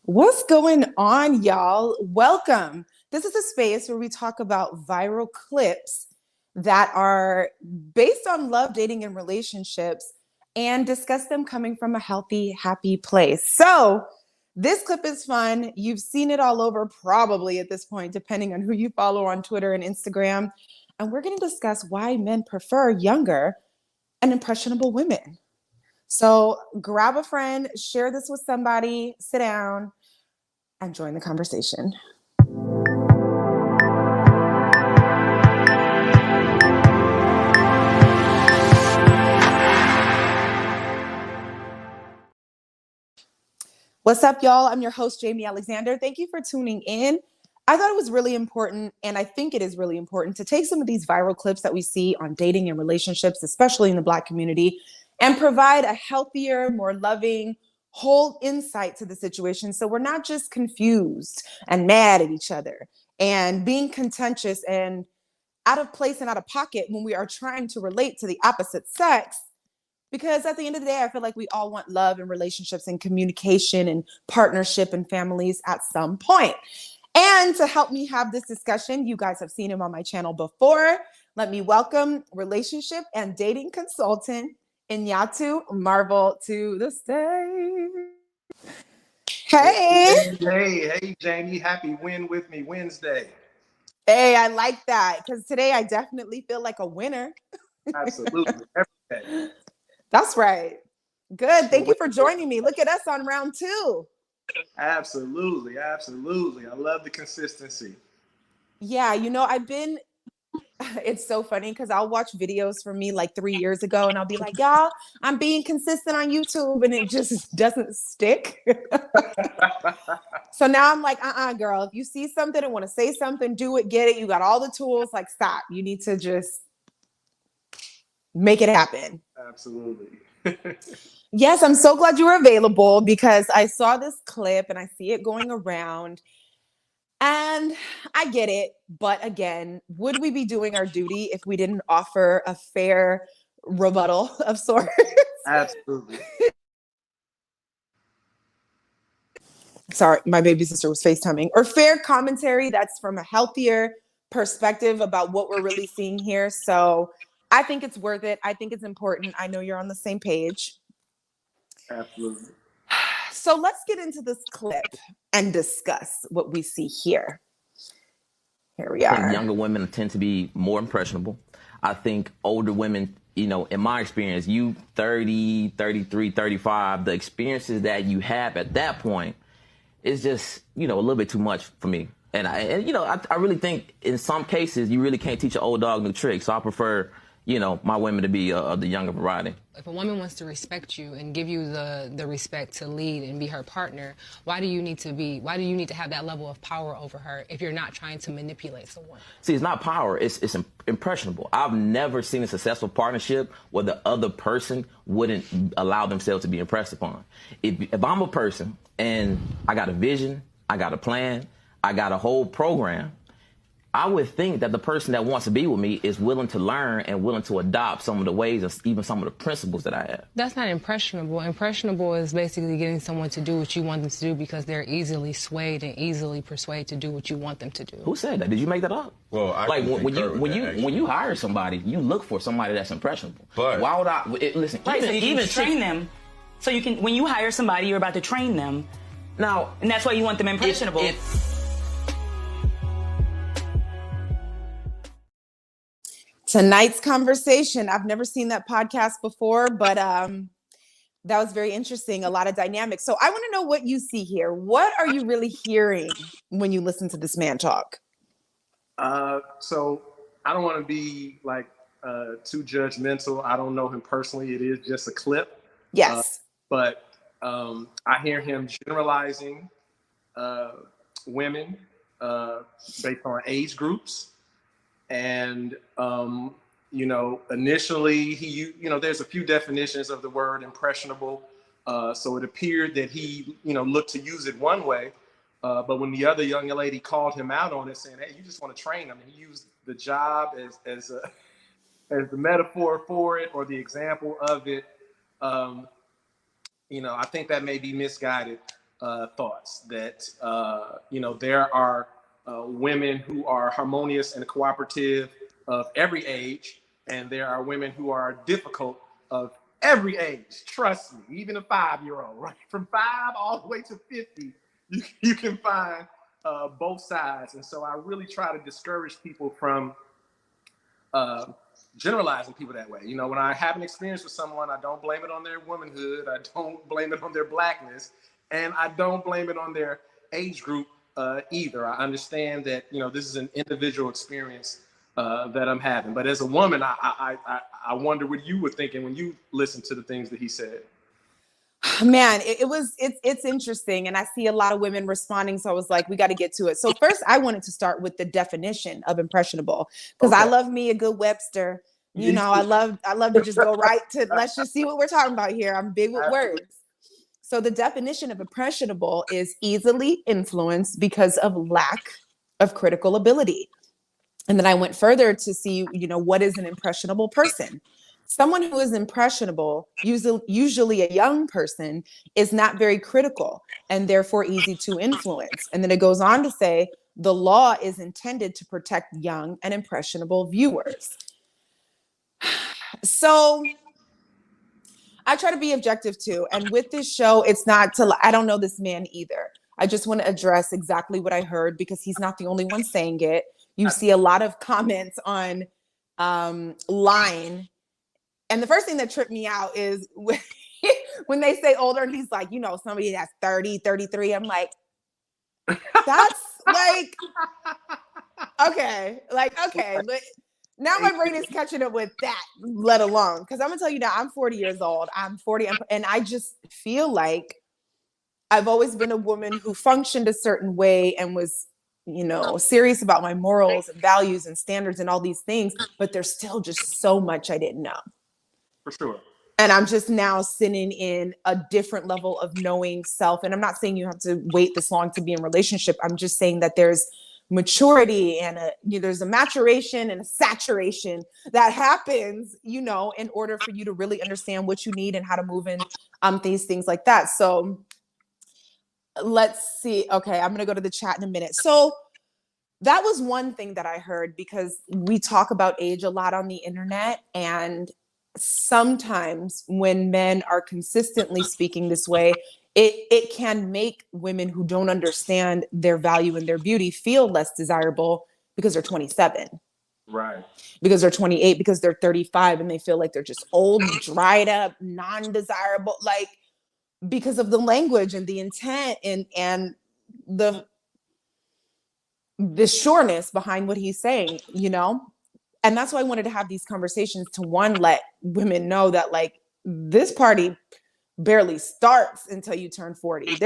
What's going on, y'all? Welcome. This is a space where we talk about viral clips that are based on love, dating, and relationships and discuss them coming from a healthy, happy place. So, this clip is fun. You've seen it all over, probably at this point, depending on who you follow on Twitter and Instagram. And we're going to discuss why men prefer younger and impressionable women. So, grab a friend, share this with somebody, sit down and join the conversation. What's up, y'all? I'm your host, Jamie Alexander. Thank you for tuning in. I thought it was really important, and I think it is really important, to take some of these viral clips that we see on dating and relationships, especially in the Black community, and provide a healthier, more loving, whole insight to the situation. So we're not just confused and mad at each other and being contentious and out of place and out of pocket when we are trying to relate to the opposite sex. Because at the end of the day, I feel like we all want love and relationships and communication and partnership and families at some point. And to help me have this discussion, you guys have seen him on my channel before. Let me welcome relationship and dating consultant Nyatu Marvel to the stage. Hey. Hey, Jamie. Happy Win With Me Wednesday. Hey, I like that because today I definitely feel like a winner. Absolutely. Every day. That's right. Good. Thank you Well, for joining me. Look at us on round two. absolutely. I love the consistency. Yeah, it's so funny because I'll watch videos from me like 3 years ago and I'll be like, y'all, I'm being consistent on YouTube and it just doesn't stick. So now I'm like, girl, if you see something and want to say something, do it, get it. You got all the tools, like, stop. You need to just make it happen. Absolutely. Yes, I'm so glad you were available because I saw this clip and I see it going around. And I get it. But again, would we be doing our duty if we didn't offer a fair rebuttal of sorts? Absolutely. Sorry, my baby sister was FaceTiming. Or fair commentary that's from a healthier perspective about what we're really seeing here. So I think it's worth it. I think it's important. I know you're on the same page. Absolutely. So let's get into this clip and discuss what we see here. Here we are. I think younger women tend to be more impressionable. I think older women, in my experience, you 30, 33, 35, the experiences that you have at that point is just, a little bit too much for me. And I really think in some cases you really can't teach an old dog new tricks. So I prefer, my women to be of the younger variety. If a woman wants to respect you and give you the respect to lead and be her partner, why do you need to have that level of power over her if you're not trying to manipulate someone? See, it's not power, it's impressionable. I've never seen a successful partnership where the other person wouldn't allow themselves to be impressed upon. If I'm a person and I got a vision, I got a plan, I got a whole program, I would think that the person that wants to be with me is willing to learn and willing to adopt some of the ways and even some of the principles that I have. That's not impressionable. Impressionable is basically getting someone to do what you want them to do because they're easily swayed and easily persuaded to do what you want them to do. Who said that? Did you make that up? Well, I like can when you hire somebody, you look for somebody that's impressionable. But why would I listen? Right, so you can train them. So you can, when you hire somebody, you're about to train them. Now, and that's why you want them impressionable. Tonight's conversation, I've never seen that podcast before, but that was very interesting. A lot of dynamics. So I want to know what you see here. What are you really hearing when you listen to this man talk? So I don't want to be like too judgmental. I don't know him personally. It is just a clip. Yes. But I hear him generalizing women based on age groups. And, initially there's a few definitions of the word impressionable. So it appeared that he, looked to use it one way. But when the other young lady called him out on it saying, hey, you just want to train them. And he used the job as the metaphor for it or the example of it. I think that may be misguided. thoughts that, there are women who are harmonious and cooperative of every age, and there are women who are difficult of every age. Trust me, even a 5-year-old, right? From 5 all the way to 50, you can find both sides. And so I really try to discourage people from generalizing people that way. When I have an experience with someone, I don't blame it on their womanhood. I don't blame it on their blackness, and I don't blame it on their age group either. I understand that this is an individual experience that I'm having. But as a woman, I wonder what you were thinking when you listened to the things that he said. Man, it's interesting, and I see a lot of women responding, so I was like, we got to get to it. So first I wanted to start with the definition of impressionable, because I love me a good Webster. I love to just go right to, let's just see what we're talking about here. I'm big with words. So the definition of impressionable is easily influenced because of lack of critical ability. And then I went further to see, what is an impressionable person? Someone who is impressionable, usually a young person, is not very critical and therefore easy to influence. And then it goes on to say, the law is intended to protect young and impressionable viewers. So I try to be objective too. And with this show, it's not to, I don't know this man either. I just want to address exactly what I heard, because he's not the only one saying it. You see a lot of comments on line. And the first thing that tripped me out is when they say older, and he's like, somebody that's 30, 33. I'm like, that's like, okay. But now my brain is catching up with that, let alone, because I'm going to tell you now, I'm 40 years old. I'm 40. And I just feel like I've always been a woman who functioned a certain way and was, serious about my morals and values and standards and all these things. But there's still just so much I didn't know. For sure. And I'm just now sitting in a different level of knowing self. And I'm not saying you have to wait this long to be in a relationship. I'm just saying that there's maturity and there's a maturation and a saturation that happens, in order for you to really understand what you need and how to move in these things like that. So let's see. Okay, I'm going to go to the chat in a minute. So that was one thing that I heard, because we talk about age a lot on the internet, and sometimes when men are consistently speaking this way, it can make women who don't understand their value and their beauty feel less desirable because they're 27. Right. Because they're 28, because they're 35, and they feel like they're just old, dried up, non-desirable, like, because of the language and the intent and the sureness behind what he's saying, And that's why I wanted to have these conversations, to one, let women know that, like, this party barely starts until you turn 40.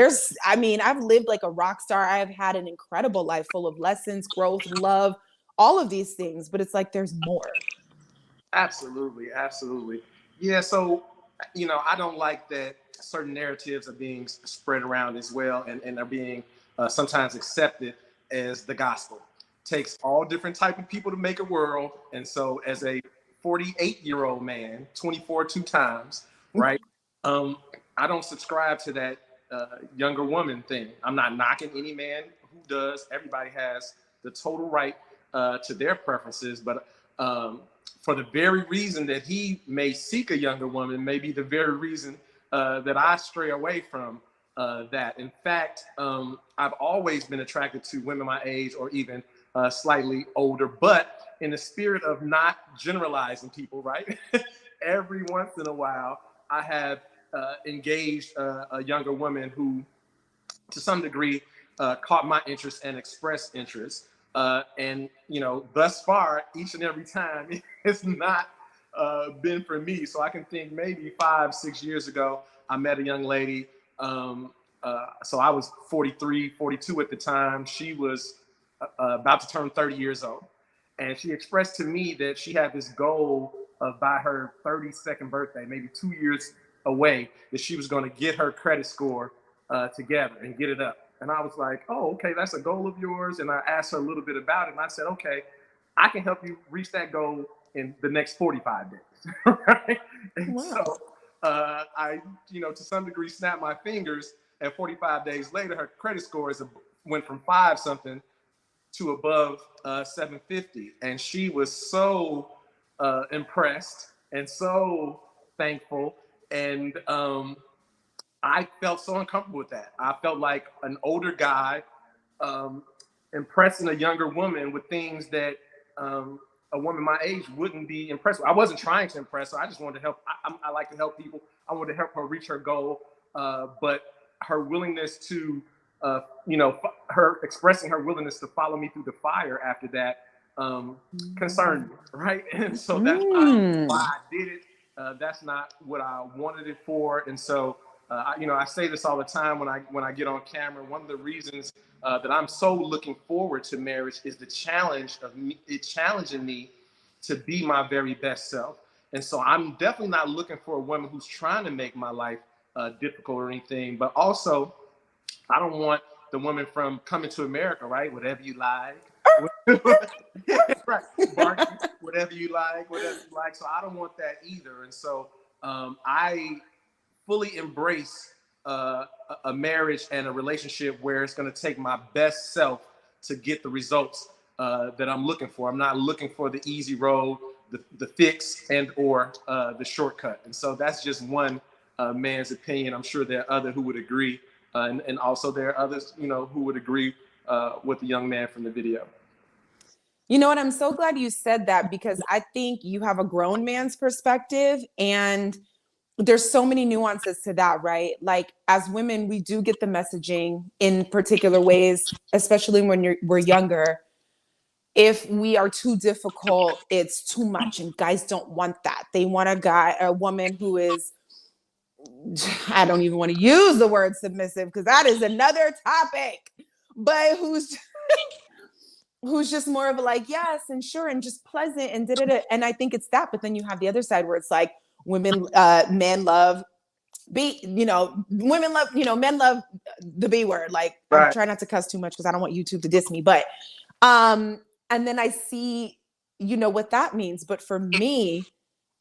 I've lived like a rock star. I've had an incredible life full of lessons, growth, love, all of these things, but it's like, there's more. Absolutely. Absolutely. Yeah. So, I don't like that certain narratives are being spread around as well, and are being sometimes accepted as the gospel. Takes all different type of people to make a world. And so as a 48-year-old man, 24 2 times, right? I don't subscribe to that younger woman thing. I'm not knocking any man who does. Everybody has the total right to their preferences. But for the very reason that he may seek a younger woman, may be the very reason that I stray away from that. In fact, I've always been attracted to women my age, or even slightly older, but in the spirit of not generalizing people, right? Every once in a while, I have engaged a younger woman who, to some degree, caught my interest and expressed interest. And, thus far, each and every time, it's not been for me. So I can think maybe 5-6 years ago, I met a young lady. So I was 43, 42 at the time. She was about to turn 30 years old. And she expressed to me that she had this goal of, by her 32nd birthday, maybe 2 years away, that she was going to get her credit score together and get it up. And I was like, oh, okay, that's a goal of yours. And I asked her a little bit about it. And I said, okay, I can help you reach that goal in the next 45 days. Right? And Wow. so I, to some degree, snapped my fingers And 45 days later, her credit score went from 5 something to above 750. And she was so impressed and so thankful. And I felt so uncomfortable with that. I felt like an older guy impressing a younger woman with things that a woman my age wouldn't be impressed with. I wasn't trying to impress her. I just wanted to help. I like to help people. I wanted to help her reach her goal. But her willingness to, her expressing her willingness to follow me through the fire after that concerned me, right? And so that's not why I did it. That's not what I wanted it for. And so, I say this all the time when I get on camera. One of the reasons that I'm so looking forward to marriage is the challenge of it challenging me to be my very best self. And so I'm definitely not looking for a woman who's trying to make my life difficult or anything. But also, I don't want the woman from Coming to America, right? Whatever you like. Right. Barky, whatever you like. So I don't want that either. And so I fully embrace a marriage and a relationship where it's going to take my best self to get the results that I'm looking for. I'm not looking for the easy road, the fix, and or the shortcut. And so that's just one man's opinion. I'm sure there are others who would agree, and also there are others, who would agree with the young man from the video. You know what? I'm so glad you said that, because I think you have a grown man's perspective, and there's so many nuances to that, right? Like, as women, we do get the messaging in particular ways, especially when we're younger. If we are too difficult, it's too much, and guys don't want that. They want a woman who is, I don't even want to use the word submissive because that is another topic, but who's just more of a like, yes, and sure, and just pleasant and da-da-da. And I think it's that. But then you have the other side where it's like men love women love, men love the B word. Like, Right. I'm trying not to cuss too much because I don't want YouTube to diss me. But and then I see, what that means. But for me,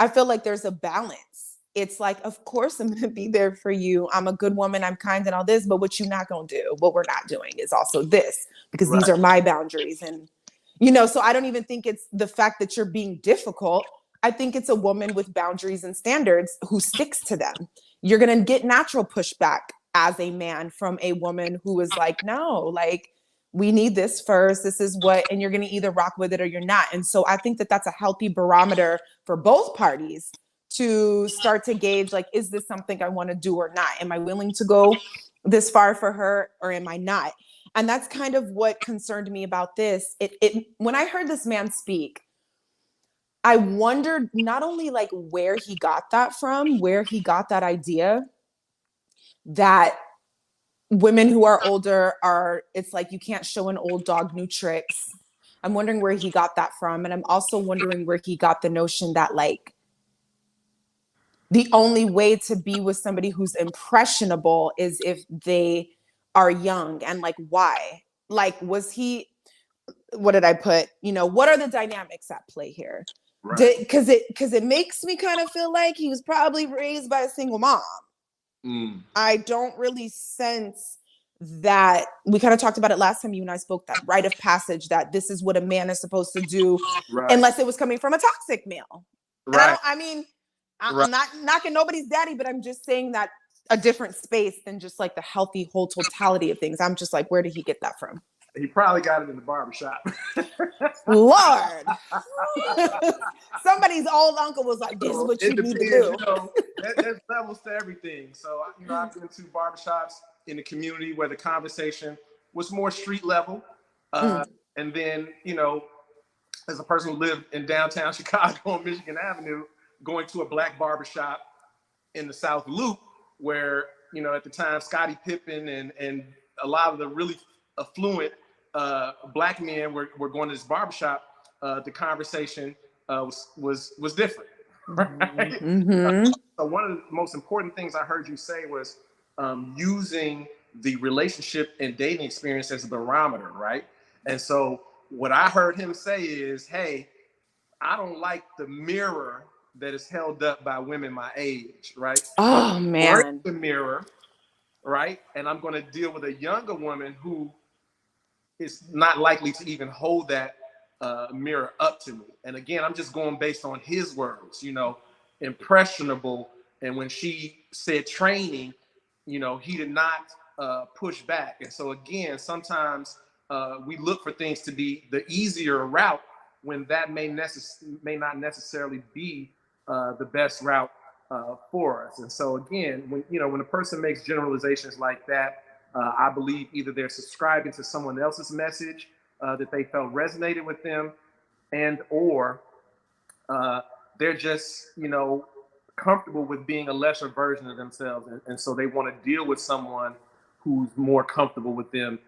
I feel like there's a balance. It's like, of course, I'm going to be there for you. I'm a good woman. I'm kind and all this. But what you're not going to do, what we're not doing is also this, because these are my boundaries. And, so I don't even think it's the fact that you're being difficult. I think it's a woman with boundaries and standards who sticks to them. You're going to get natural pushback as a man from a woman who is like, no, like, we need this first. This is what, and you're going to either rock with it or you're not. And so I think that that's a healthy barometer for both parties to start to gauge, like, is this something I want to do or not? Am I willing to go this far for her, or am I not? And that's kind of what concerned me about this. When I heard this man speak, I wondered not only like where he got that from, where he got that idea that women who are older it's like, you can't show an old dog new tricks. I'm wondering where he got that from. And I'm also wondering where he got the notion that, like, the only way to be with somebody who's impressionable is if they are young. And like, why? Like, what did I put? What are the dynamics at play here? Right. Because it makes me kind of feel like he was probably raised by a single mom. I don't really sense that. We kind of talked about it last time you and I spoke, that rite of passage, that this is what a man is supposed to do, unless it was coming from a toxic male. Right. I'm not knocking nobody's daddy, but I'm just saying that a different space than just like the healthy whole totality of things. I'm just like, where did he get that from? He probably got it in the barbershop. Lord. Somebody's old uncle was like, this is what you need to do. There's levels to everything. So, I've been to barbershops in the community where the conversation was more street level. And then, as a person who lived in downtown Chicago on Michigan Avenue, going to a black barbershop in the South Loop where, at the time, Scottie Pippen and a lot of the really affluent black men were going to this barbershop, the conversation was different. Right? Mm-hmm. So one of the most important things I heard you say was using the relationship and dating experience as a barometer, right? And so what I heard him say is, hey, I don't like the mirror that is held up by women my age, right? Oh, man. Break the mirror, right? And I'm going to deal with a younger woman who is not likely to even hold that mirror up to me. And again, I'm just going based on his words, you know, impressionable. And when she said training, you know, he did not push back. And so again, sometimes we look for things to be the easier route when that may not necessarily be the best route for us. And so again, when a person makes generalizations like that, I believe either they're subscribing to someone else's message that they felt resonated with them, and or they're just, comfortable with being a lesser version of themselves. And so they want to deal with someone who's more comfortable with them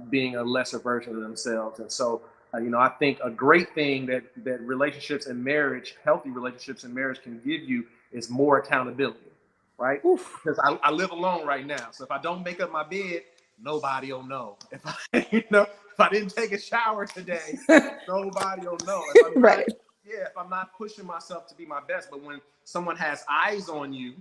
being a lesser version of themselves. And so, I think a great thing that relationships and marriage, healthy relationships and marriage can give you is more accountability. Right? Oof. Because I live alone right now. So if I don't make up my bed, nobody will know. If I didn't take a shower today, nobody will know. If I'm not pushing myself to be my best. But when someone has eyes on you,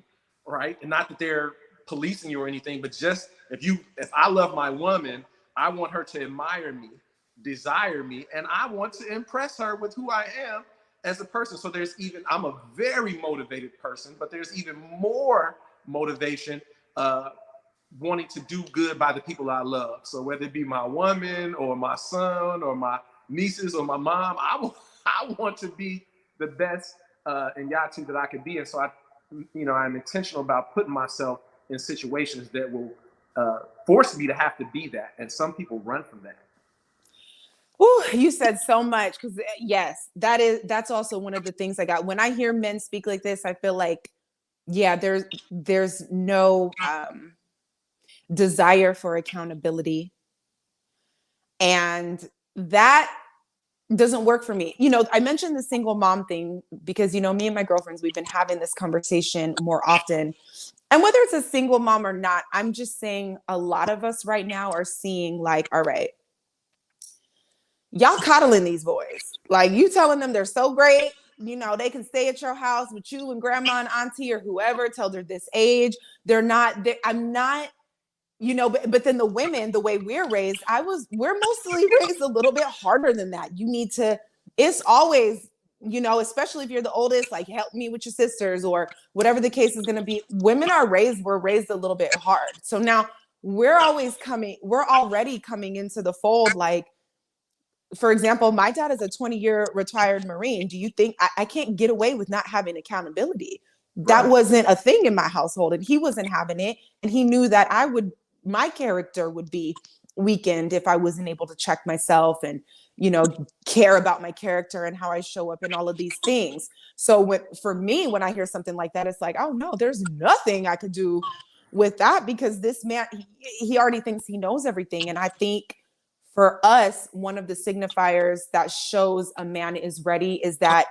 right? And not that they're policing you or anything, but just if I love my woman, I want her to admire me, desire me, and I want to impress her with who I am as a person. So I'm a very motivated person, but there's even more motivation wanting to do good by the people I love. So whether it be my woman or my son or my nieces or my mom, I want to be the best Nyatu that I could be. And so I'm intentional about putting myself in situations that will force me to have to be that. And some people run from that. Oh, you said so much, because yes, that's also one of the things I got when I hear men speak like this. I feel like, yeah, there's no desire for accountability, and that doesn't work for me. I mentioned the single mom thing because me and my girlfriends, we've been having this conversation more often. And whether it's a single mom or not, I'm just saying a lot of us right now are seeing like, all right, y'all coddling these boys. Like, you telling them they're so great, they can stay at your house with you and grandma and auntie or whoever till they're this age. I'm not, but then the women, the way we're raised, we're mostly raised a little bit harder than that. It's always, especially if you're the oldest, like, help me with your sisters or whatever the case is going to be. We're raised a little bit hard. So now we're already coming into the fold. Like, for example, my dad is a 20-year retired Marine. Do you think I can't get away with not having accountability? That wasn't a thing in my household, and he wasn't having it. And he knew that my character would be weakened if I wasn't able to check myself and, care about my character and how I show up and all of these things. So for me, when I hear something like that, it's like, oh no, there's nothing I could do with that, because this man, he already thinks he knows everything. And I think for us, one of the signifiers that shows a man is ready is that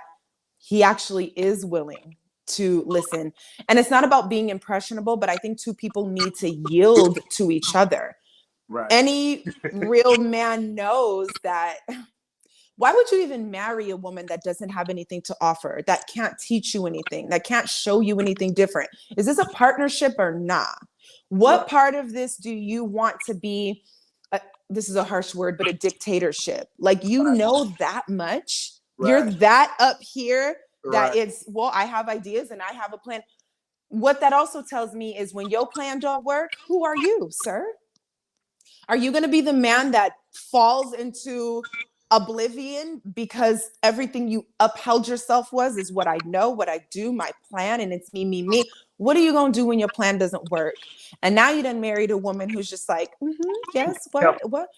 he actually is willing to listen. And it's not about being impressionable, but I think two people need to yield to each other. Right. Any real man knows that. Why would you even marry a woman that doesn't have anything to offer, that can't teach you anything, that can't show you anything different? Is this a partnership or not? What part of this do you want to be? This is a harsh word, but a dictatorship. Like, that much. Right. You're that up here that I have ideas and I have a plan. What that also tells me is when your plan don't work, who are you, sir? Are you going to be the man that falls into oblivion because everything you upheld yourself is what I know, what I do, my plan, and it's me, me, me? What are you going to do when your plan doesn't work? And now you done married a woman who's just like, yes, what?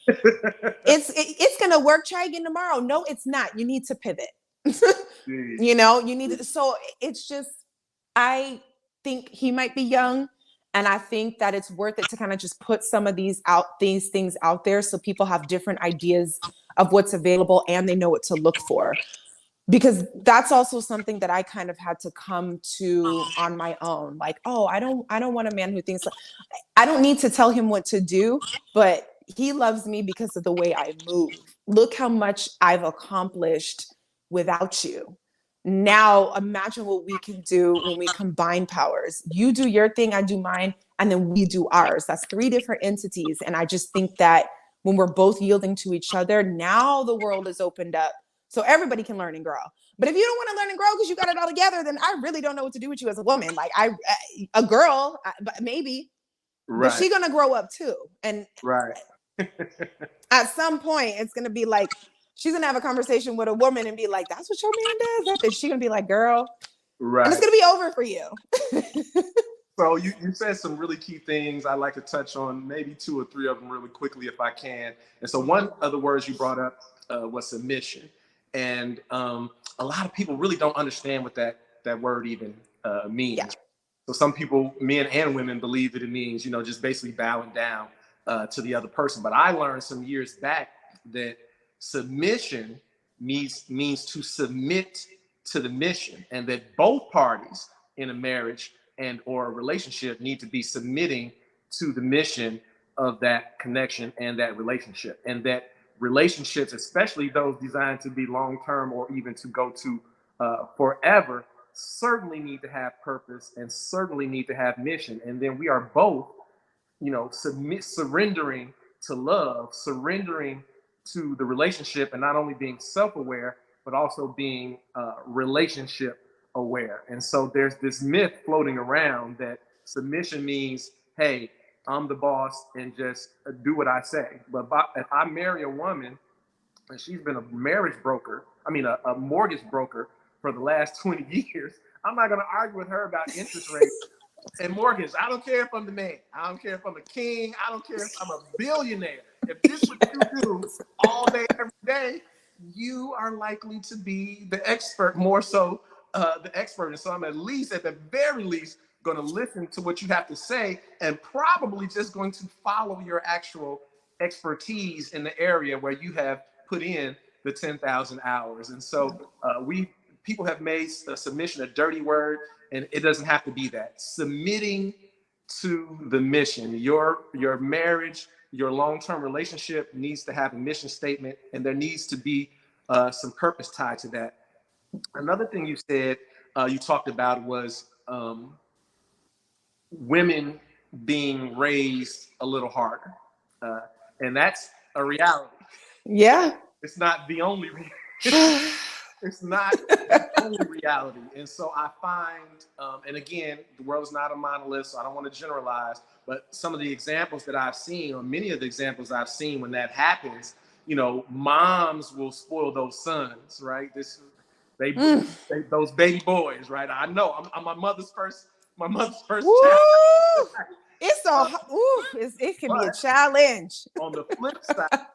It's going to work. Try again tomorrow. No, it's not. You need to pivot. You need to. So it's just, I think he might be young. And I think that it's worth it to kind of just put some of these things out there so people have different ideas of what's available and they know what to look for. Because that's also something that I kind of had to come to on my own. Like, I don't want a man who thinks, I don't need to tell him what to do, but he loves me because of the way I move. Look how much I've accomplished without you. Now imagine what we can do when we combine powers. You do your thing, I do mine, and then we do ours. That's 3 different entities. And I just think that when we're both yielding to each other, now the world is opened up so everybody can learn and grow. But if you don't want to learn and grow because you got it all together, then I really don't know what to do with you as a woman. Like a girl, maybe, but Right. she's gonna grow up too. And Right. at some point, it's gonna be like she's gonna have a conversation with a woman and be like, "That's what your man does." And she's gonna be like, "Girl," and it's Right. gonna be over for you. So you said some really key things. I'd like to touch on maybe 2 or 3 of them really quickly if I can. And so one of the words you brought up was submission. And a lot of people really don't understand what that word even means. Yeah. So some people, men and women, believe that it means, just basically bowing down to the other person. But I learned some years back that submission means to submit to the mission, and that both parties in a marriage and or a relationship need to be submitting to the mission of that connection and that relationship. And that relationships, especially those designed to be long-term or even to go to forever, certainly need to have purpose and certainly need to have mission. And then we are both, surrendering to love, surrendering to the relationship, and not only being self-aware, but also being relationship aware. And so there's this myth floating around that submission means, hey, I'm the boss and just do what I say. But if I marry a woman and she's been a mortgage broker for the last 20 years, I'm not going to argue with her about interest rates and mortgage. I don't care if I'm the man. I don't care if I'm a king. I don't care if I'm a billionaire. If this is what you do all day, every day, you are likely to be the expert, more so the expert. And so I'm at the very least, going to listen to what you have to say and probably just going to follow your actual expertise in the area where you have put in the 10,000 hours. And so people have made submission a dirty word, and it doesn't have to be that. Submitting to the mission. Your marriage, your long-term relationship needs to have a mission statement, and there needs to be some purpose tied to that. Another thing you said, you talked about was women being raised a little harder. And that's a reality. Yeah. It's not the only reality. It's not the only reality. And so I find, and again, the world is not a monolith, so I don't want to generalize, but some of the examples that I've seen, or many of the examples I've seen when that happens, moms will spoil those sons, right? Those baby boys, right? I know. I'm my mother's first child. It can be a challenge. On the flip side,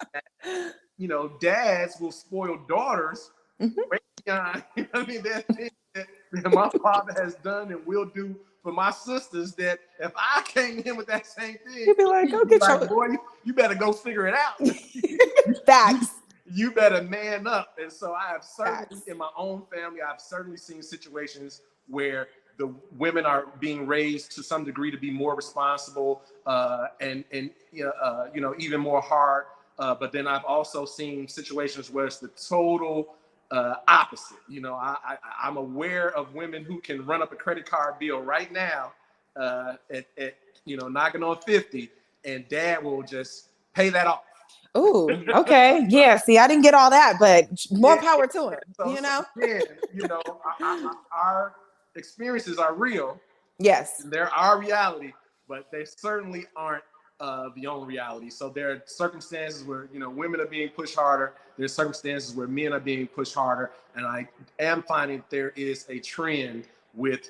dads will spoil daughters way beyond. I mean, there's things that my father has done and will do for my sisters that if I came in with that same thing, he'd be like, "Go get your boy, you better go figure it out." Facts. You better man up. And so I have certainly, in my own family, I've certainly seen situations where the women are being raised to some degree to be more responsible and even more hard. But then I've also seen situations where it's the total opposite. I'm aware of women who can run up a credit card bill right now at knocking on 50, and dad will just pay that off. Oh, okay. Yeah. See, I didn't get all that, but more power to him. So again, our experiences are real. Yes. They're our reality, but they certainly aren't the only reality. So there are circumstances where women are being pushed harder. There's circumstances where men are being pushed harder, and I am finding there is a trend with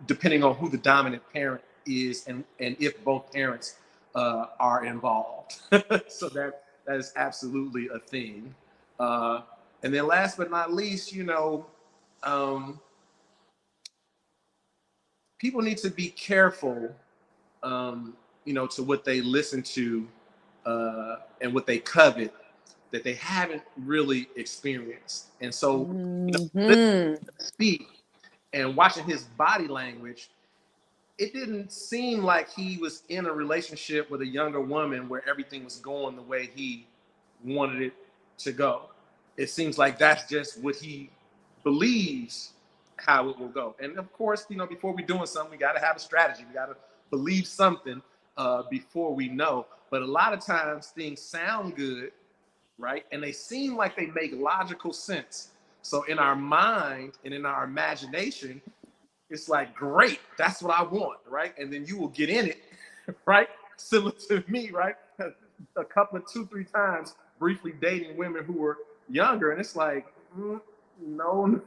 depending on who the dominant parent is, and if both parents are involved. So that is absolutely a thing. And then last but not least, people need to be careful, to what they listen to and what they covet that they haven't really experienced. And so, listening to speak and watching his body language, it didn't seem like he was in a relationship with a younger woman where everything was going the way he wanted it to go. It seems like that's just what he believes how it will go. And of course, before we're doing something, we got to have a strategy. We got to believe something before we know. But a lot of times things sound good, right? And they seem like they make logical sense. So in our mind and in our imagination, it's like, great, that's what I want, right? And then you will get in it, right? Similar to me, right? A couple of 2-3 times briefly dating women who were younger, and it's like, no,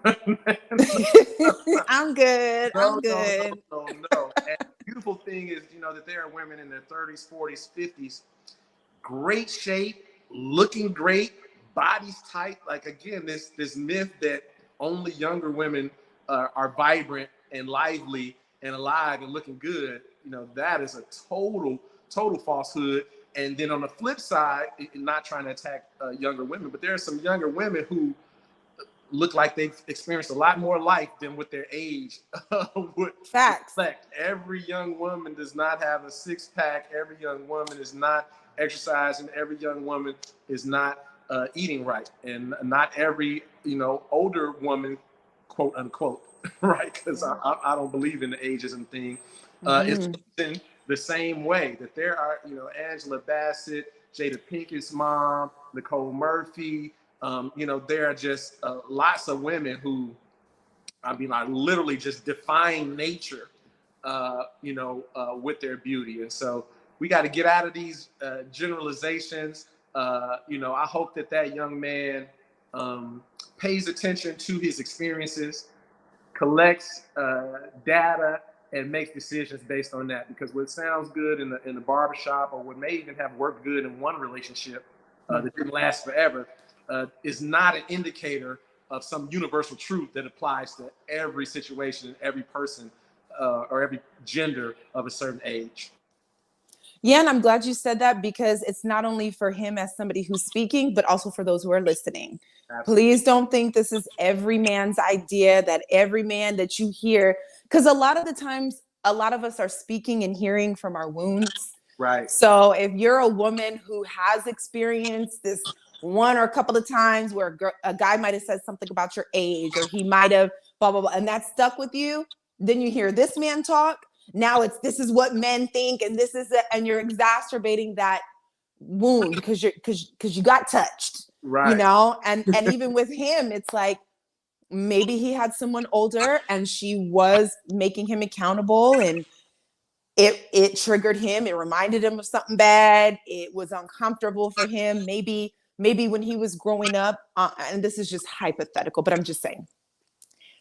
I'm good. I'm good. no. And the beautiful thing is, that there are women in their 30s, 40s, 50s, great shape, looking great, bodies tight. Like, again, this myth that only younger women are vibrant and lively and alive and looking good, that is a total falsehood. And then on the flip side, not trying to attack younger women, but there are some younger women who look like they've experienced a lot more life than what their age would Facts. reflect. Every young woman does not have a six-pack. Every young woman is not exercising. Every young woman is not eating right. And not every, older woman, quote unquote, right? Because I don't believe in the ageism thing. It's in the same way that there are, Angela Bassett, Jada Pinkett's mom, Nicole Murphy, there are just lots of women who, are literally just defying nature, with their beauty. And so we got to get out of these generalizations. I hope that young man pays attention to his experiences, collects data, and makes decisions based on that. Because what sounds good in the barbershop, or what may even have worked good in one relationship that didn't last forever, is not an indicator of some universal truth that applies to every situation, every person, or every gender of a certain age. Yeah, and I'm glad you said that, because it's not only for him as somebody who's speaking, but also for those who are listening. Absolutely. Please don't think this is every man's idea, that every man that you hear, because a lot of the times, a lot of us are speaking and hearing from our wounds. Right. So if you're a woman who has experienced this one or a couple of times where a guy might have said something about your age, or he might have blah, blah, blah, and that stuck with you, then you hear this man talk. Now this is what men think, and this is it, and you're exacerbating that wound because you got touched, Right. and even with him, it's like, maybe he had someone older and she was making him accountable, and it triggered him. It reminded him of something bad. It was uncomfortable for him. Maybe when he was growing up, and this is just hypothetical, but I'm just saying,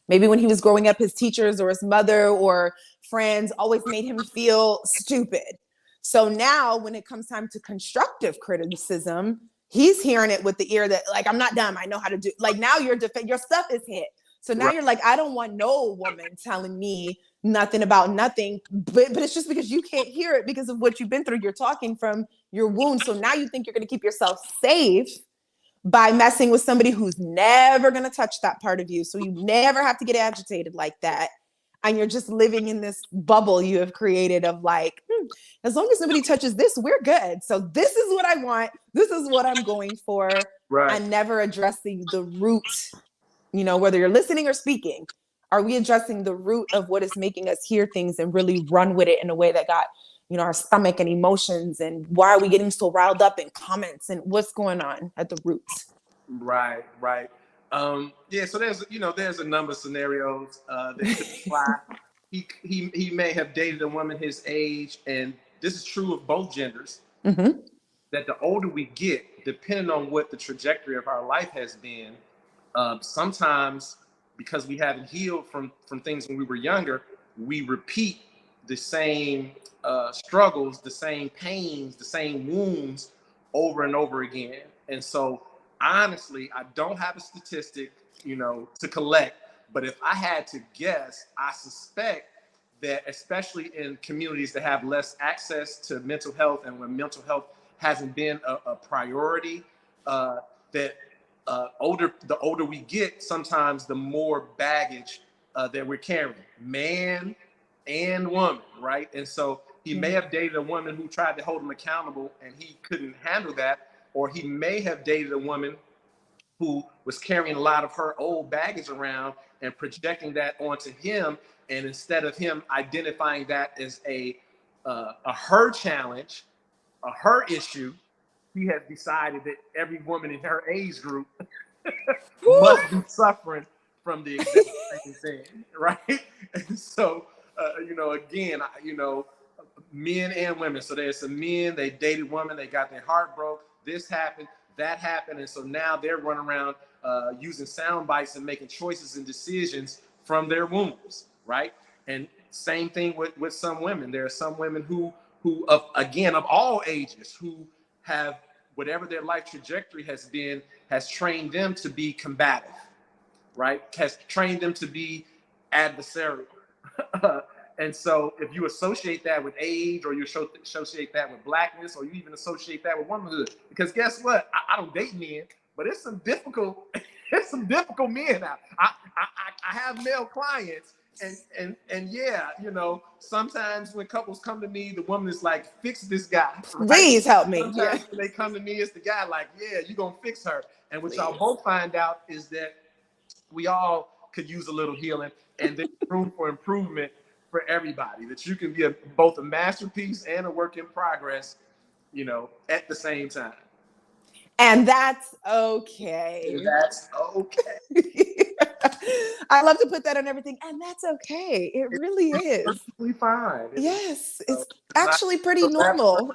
maybe when he was growing up, his teachers or his mother or friends always made him feel stupid. So now when it comes time to constructive criticism, he's hearing it with the ear that, like, I'm not dumb, I know how to do, like, now your stuff is hit. So now you're like, I don't want no woman telling me nothing about nothing, but it's just because you can't hear it because of what you've been through. You're talking from your wounds. So now you think you're going to keep yourself safe by messing with somebody who's never going to touch that part of you. So you never have to get agitated like that. And you're just living in this bubble you have created of like, as long as nobody touches this, we're good. So this is what I want. This is what I'm going for. Right. And never addressing the root, whether you're listening or speaking. Are we addressing the root of what is making us hear things and really run with it in a way that got, our stomach and emotions? And why are we getting so riled up in comments, and what's going on at the roots? Right. Yeah. So there's a number of scenarios that could apply. He may have dated a woman his age, and this is true of both genders. Mm-hmm. That the older we get, depending on what the trajectory of our life has been, sometimes because we haven't healed from things when we were younger, we repeat the same struggles, the same pains, the same wounds over and over again. And so, honestly, I don't have a statistic, to collect, but if I had to guess, I suspect that, especially in communities that have less access to mental health, and when mental health hasn't been a priority, that the older we get, sometimes the more baggage that we're carrying, man and woman, right? And so he may have dated a woman who tried to hold him accountable and he couldn't handle that, or he may have dated a woman who was carrying a lot of her old baggage around and projecting that onto him. And instead of him identifying that as a a her challenge, a her issue, he has decided that every woman in her age group must be suffering from the exact same thing, right? And so, again, men and women. So there's some men, they dated women, they got their heart broke. This happened, that happened, and so now they're running around using sound bites and making choices and decisions from their wounds, right? And same thing with some women. There are some women who of all ages, who have whatever their life trajectory has been, has trained them to be combative, right? Has trained them to be adversarial. And so if you associate that with age, or you associate that with blackness, or you even associate that with womanhood, because guess what? I don't date men, but it's some difficult men out. I have male clients, and yeah, sometimes when couples come to me, the woman is like, fix this guy. Right? Please help me. Sometimes when they come to me, it's the guy like, yeah, you're gonna fix her. And what y'all both find out is that we all could use a little healing, and there's room for improvement for everybody. That you can be both a masterpiece and a work in progress, at the same time. And that's okay. And that's okay. I love to put that on everything. And that's okay. It really is. Perfectly fine. Yes. It's actually pretty normal.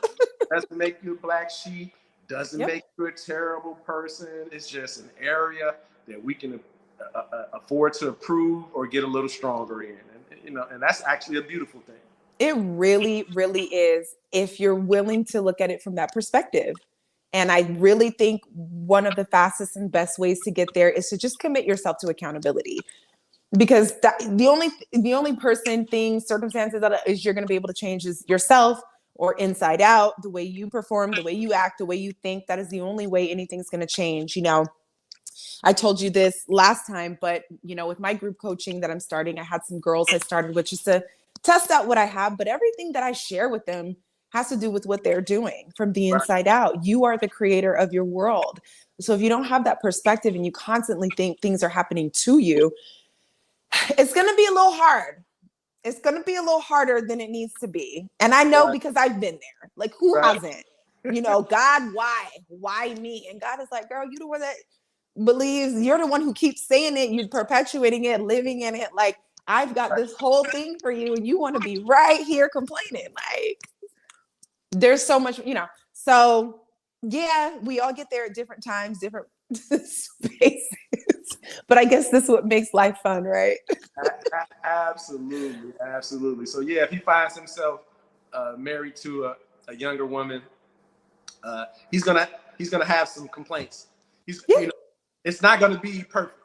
Doesn't make you a black sheep. Doesn't make you a terrible person. It's just an area that we can afford to improve or get a little stronger in. And that's actually a beautiful thing. It really, really is, if you're willing to look at it from that perspective. And I really think one of the fastest and best ways to get there is to just commit yourself to accountability. Because the only person, thing, circumstances that is you're going to be able to change is yourself, or inside out, the way you perform, the way you act, the way you think. That is the only way anything's going to change. I told you this last time, but with my group coaching that I'm starting, I had some girls I started with just to test out what I have, but everything that I share with them has to do with what they're doing from the inside out. You are the creator of your world. So if you don't have that perspective and you constantly think things are happening to you, it's going to be a little hard. It's going to be a little harder than it needs to be. And I know because I've been there. Like, who hasn't? God, why? Why me? And God is like, girl, you the one that believes, you're the one who keeps saying it, you're perpetuating it, living in it. Like, I've got this whole thing for you, and you want to be right here complaining. Like, there's so much, So yeah, we all get there at different times, different spaces. But I guess this is what makes life fun, right? Absolutely, absolutely. So yeah, if he finds himself married to a younger woman, he's gonna have some complaints. It's not gonna be perfect.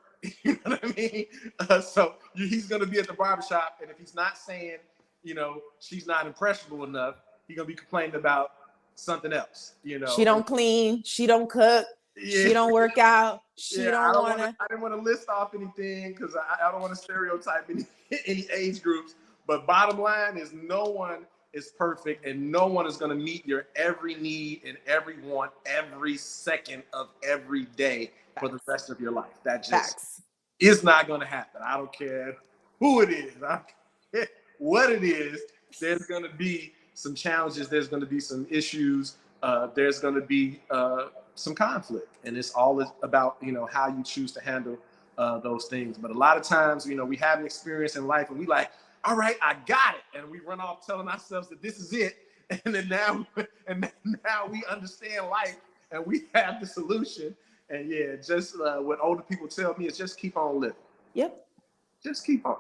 You know what I mean? So he's gonna be at the barbershop, and if he's not saying, she's not impressionable enough, he's gonna be complaining about something else. She don't clean, she don't cook, she don't work out, she don't want to. I didn't want to list off anything because I don't want to stereotype any age groups. But bottom line is, no one is perfect, and no one is going to meet your every need and every want every second of every day for the rest of your life. That just is not going to happen. I don't care who it is. I don't care what it is. There's going to be some challenges. There's going to be some issues. There's going to be some conflict, and it's all about how you choose to handle those things. But a lot of times, we have an experience in life, and we like, all right, I got it, and we run off telling ourselves that this is it, and then now we understand life, and we have the solution. And yeah, just what older people tell me is just keep on living. Yep. Just keep on.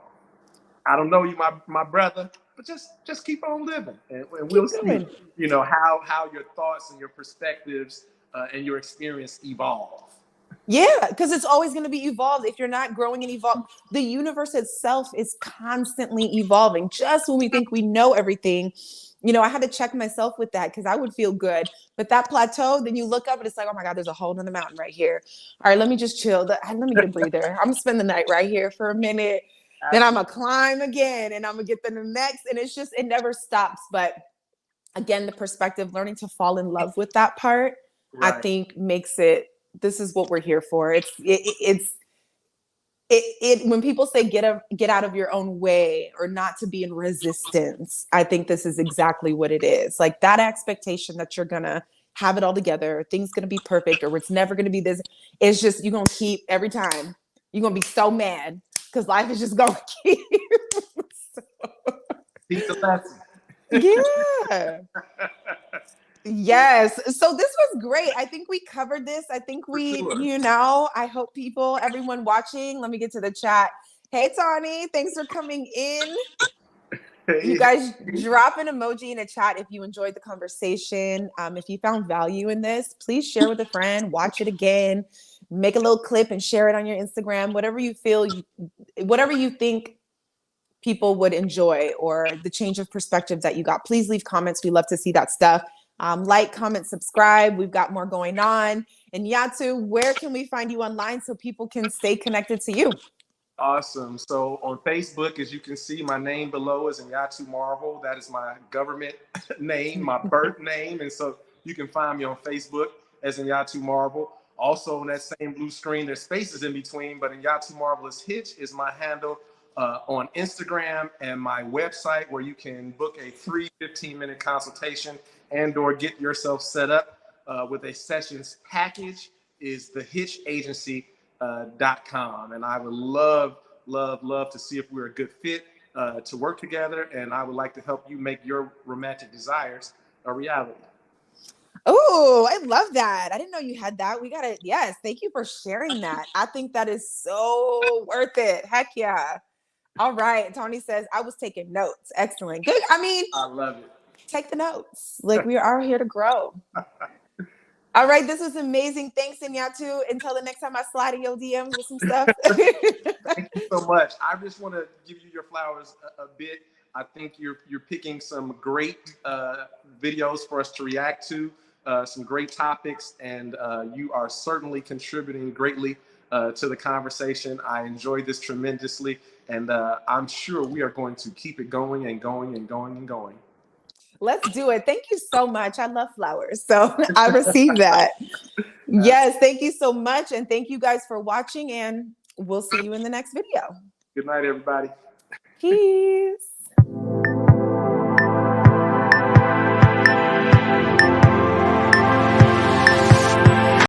I don't know you, my brother, but just keep on living, and we'll see, how your thoughts and your perspectives and your experience evolve. Yeah, because it's always going to be evolved. If you're not growing and evolving, the universe itself is constantly evolving. Just when we think we know everything, I had to check myself with that, because I would feel good. But that plateau, then you look up and it's like, oh my God, there's a hole in the mountain right here. All right, let me just chill. Let me get a breather. I'm going to spend the night right here for a minute. Then I'm going to climb again, and I'm going to get to the next. And it's just, it never stops. But again, the perspective, learning to fall in love with that part, I think makes it, this is what we're here for. It's when people say get out of your own way or not to be in resistance, I think this is exactly what it is. Like that expectation that you're gonna have it all together, things gonna be perfect, or it's never gonna be this. It's just you're gonna keep every time. You're gonna be so mad because life is just gonna keep. Teach the lesson. Yeah. Yes. So this was great. I think we covered this. I think I hope everyone watching, let me get to the chat. Hey, Tawny, thanks for coming in. You guys drop an emoji in a chat if you enjoyed the conversation. If you found value in this, please share with a friend, watch it again, make a little clip and share it on your Instagram, whatever you feel, whatever you think people would enjoy or the change of perspective that you got. Please leave comments. We love to see that stuff. Like, comment, subscribe. We've got more going on. And Nyatu, where can we find you online so people can stay connected to you? Awesome. So on Facebook, as you can see, my name below is Nyatu Marvel. That is my government name, my birth name. And so you can find me on Facebook as Nyatu Marvel. Also on that same blue screen, there's spaces in between, but Nyatu Marvelous Hitch is my handle on Instagram, and my website where you can book a free 15-minute consultation and or get yourself set up with a sessions package is thehitchagency.com. And I would love to see if we're a good fit to work together. And I would like to help you make your romantic desires a reality. Oh, I love that. I didn't know you had that. Yes, thank you for sharing that. I think that is so worth it. Heck yeah. All right. Tony says, I was taking notes. Excellent. Good. I mean, I love it. Take the notes. Like we are here to grow. All right. This was amazing. Thanks, Nyatu. Until the next time I slide in your DMs with some stuff. Thank you so much. I just want to give you your flowers a bit. I think you're picking some great videos for us to react to, some great topics, and you are certainly contributing greatly to the conversation. I enjoyed this tremendously, and I'm sure we are going to keep it going and going and going and going. Let's do it. Thank you so much. I love flowers, so I received that. Yes, thank you so much, and thank you guys for watching, and we'll see you in the next video. Good night, everybody. Peace.